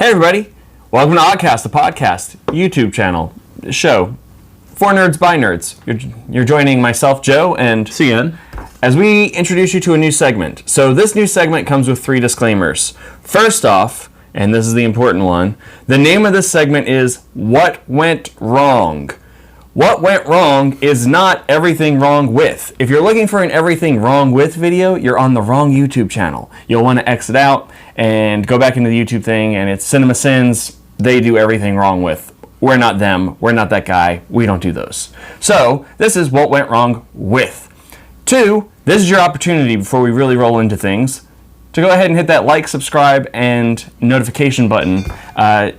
Hey everybody, welcome to Oddcast, the podcast, YouTube channel, show, for nerds by nerds. You're joining myself, Joe, and CN, as we introduce you to a new segment. So this new segment comes with 3 disclaimers. First off, and this is the important one, the name of this segment is What Went Wrong. What went wrong is not everything wrong with. If you're looking for an everything wrong with video, you're on the wrong YouTube channel. You'll want to exit out and go back into the YouTube thing, and it's Cinema Sins. They do everything wrong with. We're not them. We're not that guy. We don't do those. So this is what went wrong with. 2, this is your opportunity before we really roll into things to go ahead and hit that like, subscribe, and notification button.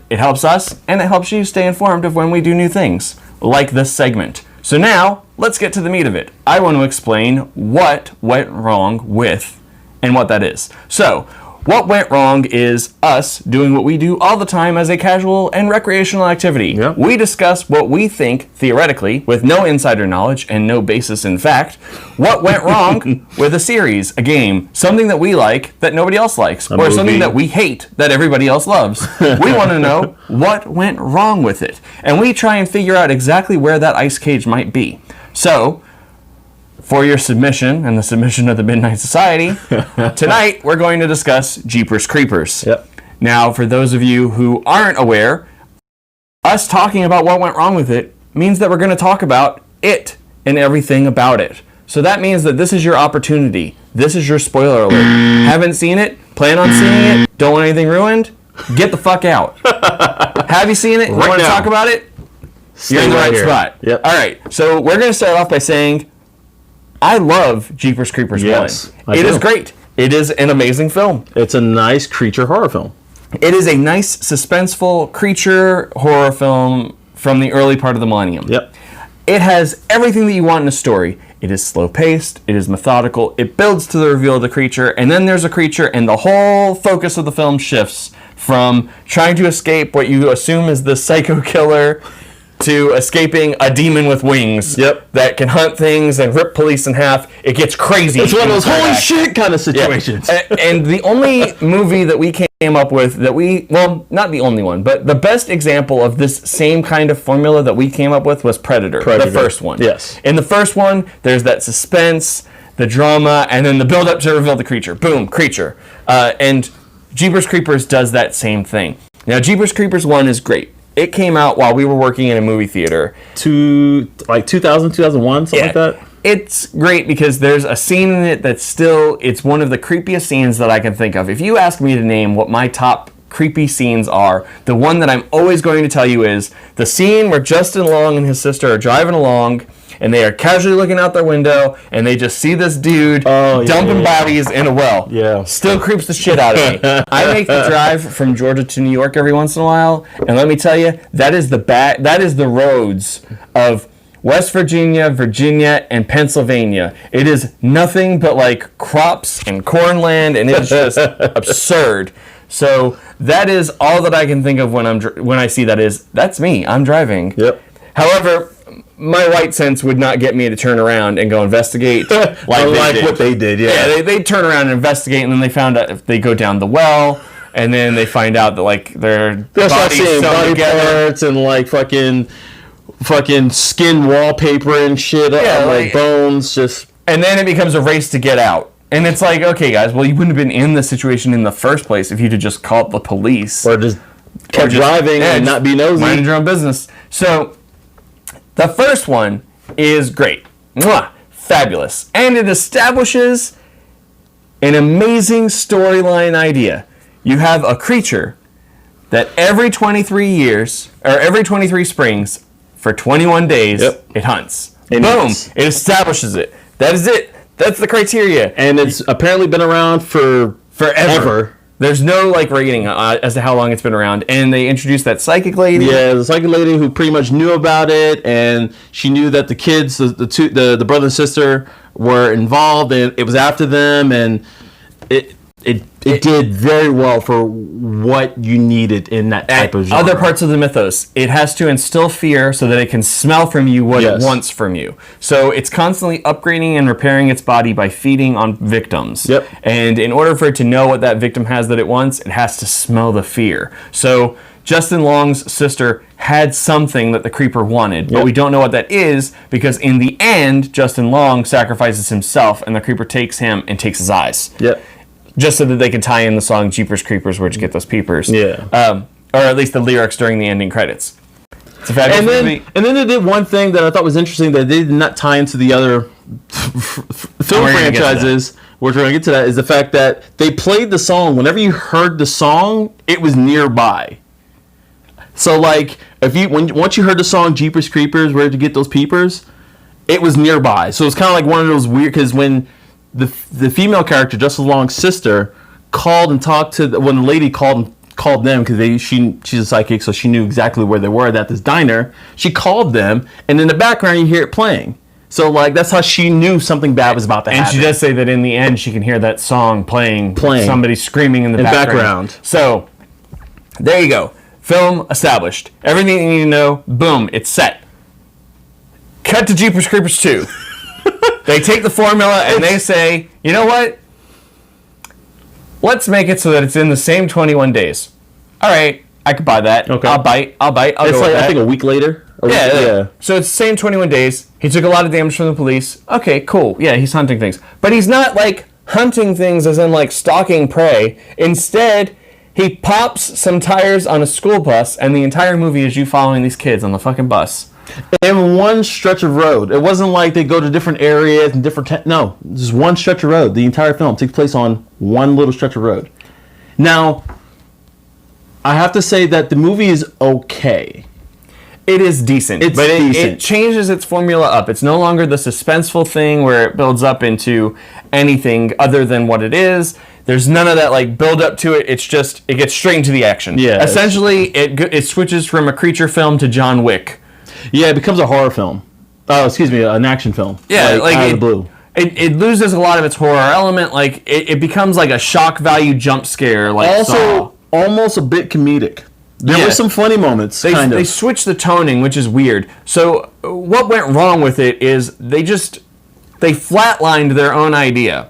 It helps us, and it helps you stay informed of when we do new things, like this segment. So now, let's get to the meat of it. I want to explain what went wrong with and what that is. So, what went wrong is us doing what we do all the time as a casual and recreational activity. Yep. We discuss what we think, theoretically, with no insider knowledge and no basis in fact, what went wrong with a series, a game, something that we like that nobody else likes, or something that we hate that everybody else loves. We want to know what went wrong with it. And we try and figure out exactly where that ice cage might be. So, for your submission and the submission of the Midnight Society, tonight we're going to discuss Jeepers Creepers. Yep. Now, for those of you who aren't aware, us talking about what went wrong with it means that we're going to talk about it and everything about it. So that means that this is your opportunity. This is your spoiler alert. Haven't seen it? Plan on seeing it? Don't want anything ruined? Get the fuck out. Have you seen it? You want to talk about it? You're in the right spot. Yep. All right. So we're going to start off by saying, I love Jeepers Creepers 1. It is great. It is an amazing film. It's a nice creature horror film. It is a nice, suspenseful creature horror film from the early part of the millennium. Yep. It has everything that you want in a story. It is slow-paced. It is methodical. It builds to the reveal of the creature, and then there's a creature, and the whole focus of the film shifts from trying to escape what you assume is the psycho killer to escaping a demon with wings that can hunt things and rip police in half. It gets crazy. It's one of those holy shit kind of situations. Yeah. And the only movie that we came up with well, not the only one, but the best example of this same kind of formula that we came up with was Predator. The first one. Yes. In the first one, there's that suspense, the drama, and then the build-up to reveal the creature. Boom, creature. And Jeepers Creepers does that same thing. Now, Jeepers Creepers 1 is great. It came out while we were working in a movie theater. Like 2000, 2001, something like that? It's great because there's a scene in it that's it's one of the creepiest scenes that I can think of. If you ask me to name what my top creepy scenes are, the one that I'm always going to tell you is the scene where Justin Long and his sister are driving along, and they are casually looking out their window, and they just see this dude dumping bodies in a well. Yeah. Still creeps the shit out of me. I make the drive from Georgia to New York every once in a while, and let me tell you, that is the roads of West Virginia, Virginia, and Pennsylvania. It is nothing but like crops and cornland, and it's just absurd. So that is all that I can think of when I see that's me. I'm driving. Yep. However, my white sense would not get me to turn around and go investigate like what they did. Yeah, they turn around and investigate, and then they found out if they go down the well, and then they find out that like their bodies sewn body together. parts and like fucking skin wallpaper and shit, like bones, just. And then it becomes a race to get out. And it's like, okay, guys, well, you wouldn't have been in this situation in the first place if you'd have just called the police. Or just kept driving and not be nosy. Mind your own business. So, the first one is great. Mwah! Fabulous. And it establishes an amazing storyline idea. You have a creature that every 23 years, or every 23 springs, for 21 days, it hunts. Boom! It establishes it. That is it. That's the criteria. And it's apparently been around forever. There's no like rating as to how long it's been around. And they introduced that psychic lady. Yeah, the psychic lady who pretty much knew about it, and she knew that the kids, the brother and sister, were involved, and it was after them, and it it did very well for what you needed in that type of genre. Other parts of the mythos, it has to instill fear so that it can smell from you what it wants from you. So it's constantly upgrading and repairing its body by feeding on victims. Yep. And in order for it to know what that victim has that it wants, it has to smell the fear. So Justin Long's sister had something that the creeper wanted, but we don't know what that is because in the end, Justin Long sacrifices himself and the creeper takes him and takes his eyes. Yep. Just so that they could tie in the song Jeepers Creepers, Where'd You Get Those Peepers? Yeah. Or at least the lyrics during the ending credits. It's a fabulous movie. And then they did one thing that I thought was interesting that they did not tie into the other film franchises, which we're going to get to that, is the fact that they played the song. Whenever you heard the song, it was nearby. So, like, once you heard the song Jeepers Creepers, Where'd You Get Those Peepers? It was nearby. So it's kind of like one of those weird, because when the female character, Justin Long's sister, called and talked to when the lady called them because she's a psychic, so she knew exactly where they were at this diner. She called them, and in the background you hear it playing. So like that's how she knew something bad was about to happen. And she does say that in the end she can hear that song playing. Somebody screaming in the background. So there you go. Film established. Everything you need to know. Boom. It's set. Cut to Jeepers Creepers 2. They take the formula and they say, you know what? Let's make it so that it's in the same 21 days. All right, I could buy that. Okay. I'll bite. It's go like, with that. I think a week later. Yeah. So it's the same 21 days. He took a lot of damage from the police. Okay, cool. Yeah, he's hunting things. But he's not like hunting things as in like stalking prey. Instead, he pops some tires on a school bus and the entire movie is you following these kids on the fucking bus. In one stretch of road. It wasn't like they go to different areas and different... No, just one stretch of road. The entire film takes place on one little stretch of road. Now, I have to say that the movie is okay. It is decent. It changes its formula up. It's no longer the suspenseful thing where it builds up into anything other than what it is. There's none of that like build up to it. It's just, it gets straight into the action. Yeah. Essentially, it switches from a creature film to John Wick. Yeah, it becomes a horror film. Oh, excuse me, an action film. Yeah, like out of the blue. It loses a lot of its horror element. Like it becomes like a shock value jump scare. Like also almost a bit comedic. There were some funny moments. They switched the toning, which is weird. So what went wrong with it is they flatlined their own idea.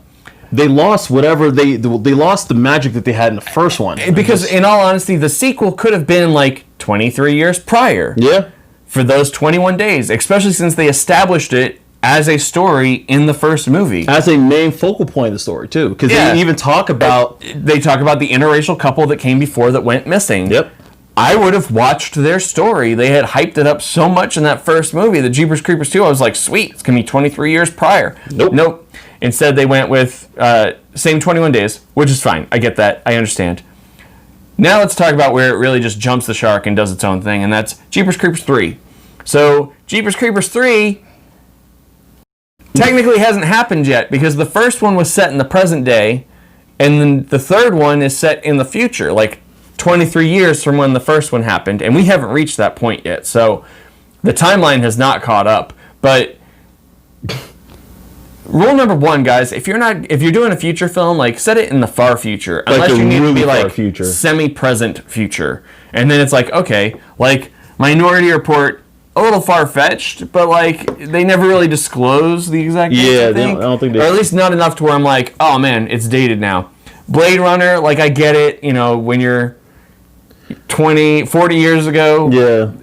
They lost whatever they lost the magic that they had in the first one. Because in all honesty, the sequel could have been like 23 years prior. Yeah. For those 21 days, especially since they established it as a story in the first movie. As a main focal point of the story, too. Because they even talk about... They talk about the interracial couple that came before that went missing. Yep. I would have watched their story. They had hyped it up so much in that first movie, the Jeepers Creepers 2, I was like, sweet, it's going to be 23 years prior. Nope. Instead, they went with same 21 days, which is fine. I get that. I understand. Now let's talk about where it really just jumps the shark and does its own thing, and that's Jeepers Creepers 3. So, Jeepers Creepers 3 technically hasn't happened yet because the first one was set in the present day, and then the third one is set in the future, like 23 years from when the first one happened, and we haven't reached that point yet. So, the timeline has not caught up. But rule number one, guys, if you're doing a future film, like set it in the far future, unless you need to be like semi-present future, and then it's like okay, like Minority Report. A little far-fetched, but like they never really disclose the exact date, I don't think they... Or at least not enough to where I'm like, oh man, it's dated now. Blade Runner, like I get it, when you're 20, 40 years ago,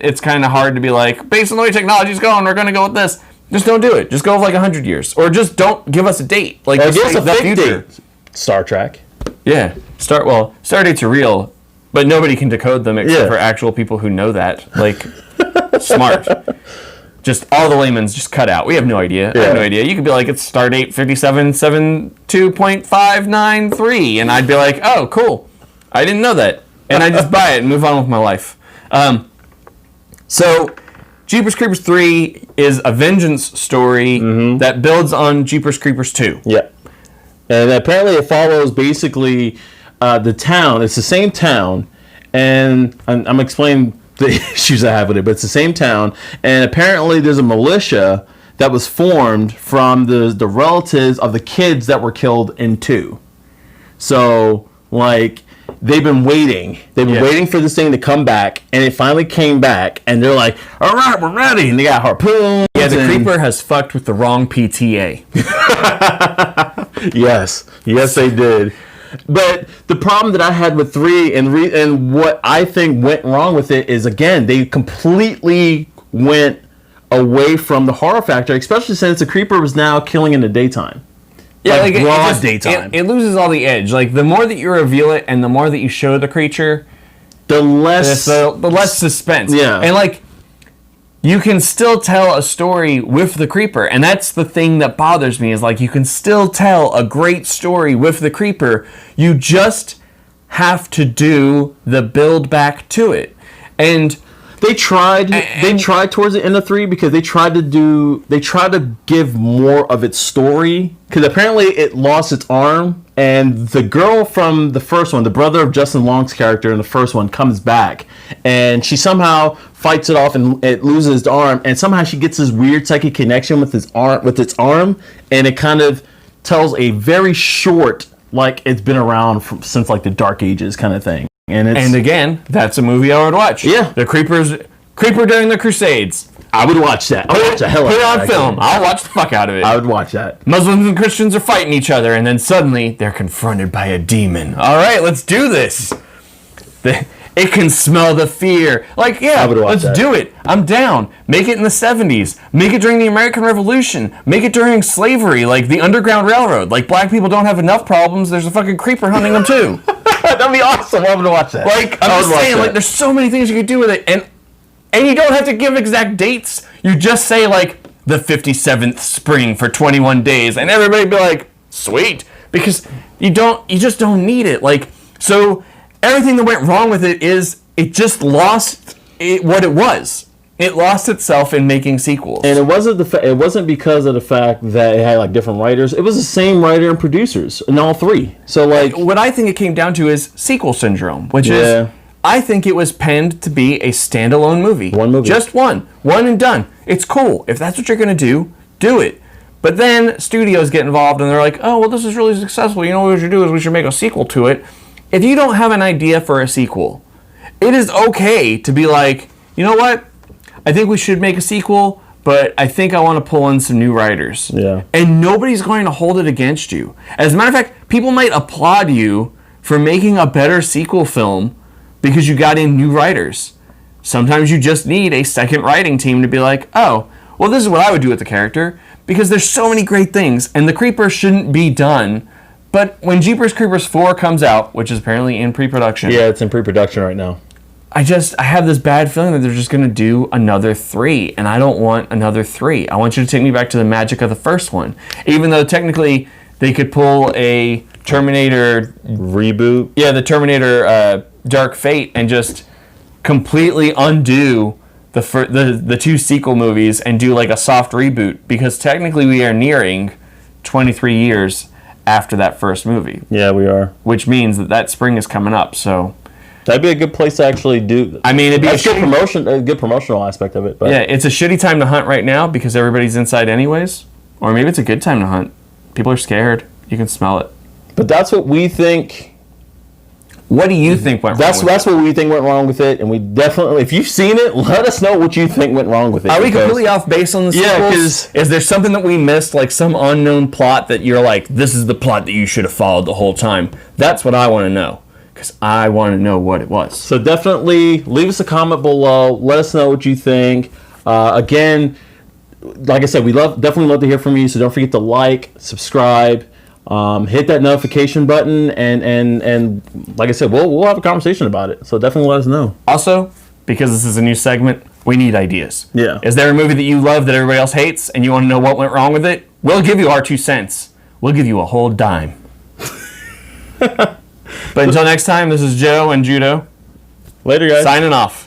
it's kind of hard to be like, based on the way technology's going, we're going to go with this. Just don't do it. Just go with like 100 years. Or just don't give us a date. Like give us a fake date. Star Trek. Yeah. Star dates are real, but nobody can decode them except for actual people who know that. Like... Smart. Just all the layman's just cut out. We have no idea. I have no idea. You could be like, it's stardate 5772.593, and I'd be like, oh, cool. I didn't know that. And I just buy it and move on with my life. So, Jeepers Creepers 3 is a vengeance story that builds on Jeepers Creepers 2. Yeah. And apparently it follows basically the town. It's the same town, and I'm explaining the issues I have with it, but it's the same town, and apparently there's a militia that was formed from the relatives of the kids that were killed in 2. So, like, they've been waiting. They've been waiting for this thing to come back, and it finally came back, and they're like, all right, we're ready. And they got harpoons. Yeah, the creeper has fucked with the wrong PTA. Yes, they did. But the problem that I had with 3 and what I think went wrong with it is, again, they completely went away from the horror factor, especially since the creeper was now killing in the daytime. Yeah, like broad daytime. It loses all the edge. Like, the more that you reveal it and the more that you show the creature, the less suspense. Yeah. And, like, you can still tell a story with the creeper. And that's the thing that bothers me, is, like, you can still tell a great story with the creeper. You just have to do the build back to it. And they tried towards the end of 3 because they tried to give more of its story, because apparently it lost its arm, and the girl from the first one, the brother of Justin Long's character in the first one, comes back, and she somehow fights it off and it loses its arm, and somehow she gets this weird psychic connection with its arm, and it kind of tells a very short, like, it's been around since like the Dark Ages kind of thing. And again, that's a movie I would watch. Yeah. The Creeper during the Crusades. I would watch that. I would watch the hell out of that. Put it on film. I'll watch the fuck out of it. I would watch that. Muslims and Christians are fighting each other, and then suddenly they're confronted by a demon. All right, let's do this. It can smell the fear. Like, yeah, let's do it. I'm down. Make it in the 70s. Make it during the American Revolution. Make it during slavery, like the Underground Railroad. Like, black people don't have enough problems. There's a fucking creeper hunting them too. That'd be awesome. I would watch that. Like, I'm just saying, like, there's so many things you could do with it, and you don't have to give exact dates. You just say, like, the 57th spring for 21 days, and everybody be like, sweet, because you just don't need it. Like, so everything that went wrong with it is it just lost what it was. It lost itself in making sequels. And it wasn't because of the fact that it had like different writers. It was the same writer and producers in all 3. So like, what I think it came down to is sequel syndrome, which is, I think it was penned to be a standalone movie. One movie. Just one and done. It's cool. If that's what you're going to do it. But then studios get involved and they're like, oh, well, this is really successful. You know what we should do is we should make a sequel to it. If you don't have an idea for a sequel, it is okay to be like, you know what? I think we should make a sequel, but I think I want to pull in some new writers. Yeah. And nobody's going to hold it against you. As a matter of fact, people might applaud you for making a better sequel film because you got in new writers. Sometimes you just need a second writing team to be like, oh, well, this is what I would do with the character, because there's so many great things, and the Creeper shouldn't be done. But when Jeepers Creepers 4 comes out, which is apparently in pre-production. Yeah, it's in pre-production right now. I have this bad feeling that they're just going to do another 3, and I don't want another 3. I want you to take me back to the magic of the first one. Even though technically they could pull a Terminator reboot. Yeah, the Terminator Dark Fate, and just completely undo the 2 sequel movies and do like a soft reboot, because technically we are nearing 23 years after that first movie. Yeah, we are. Which means that spring is coming up, so that'd be a good place to actually do. I mean, it'd be a good promotional aspect of it. But. Yeah, it's a shitty time to hunt right now because everybody's inside anyways. Or maybe it's a good time to hunt. People are scared. You can smell it. But that's what we think. What do you think went wrong with it? That's what we think went wrong with it. And we definitely, if you've seen it, let us know what you think went wrong with it. Are we completely off base on the sequels? Yeah, because is there something that we missed, like some unknown plot that you're like, this is the plot that you should have followed the whole time? That's what I want to know. Because I want to know what it was. So definitely leave us a comment below. Let us know what you think. Again, like I said, we definitely love to hear from you. So don't forget to like, subscribe, hit that notification button, and like I said, we'll have a conversation about it. So definitely let us know. Also, because this is a new segment, we need ideas. Yeah. Is there a movie that you love that everybody else hates, and you want to know what went wrong with it? We'll give you our 2 cents. We'll give you a whole dime. But until next time, this is Joe and Judo. Later, guys. Signing off.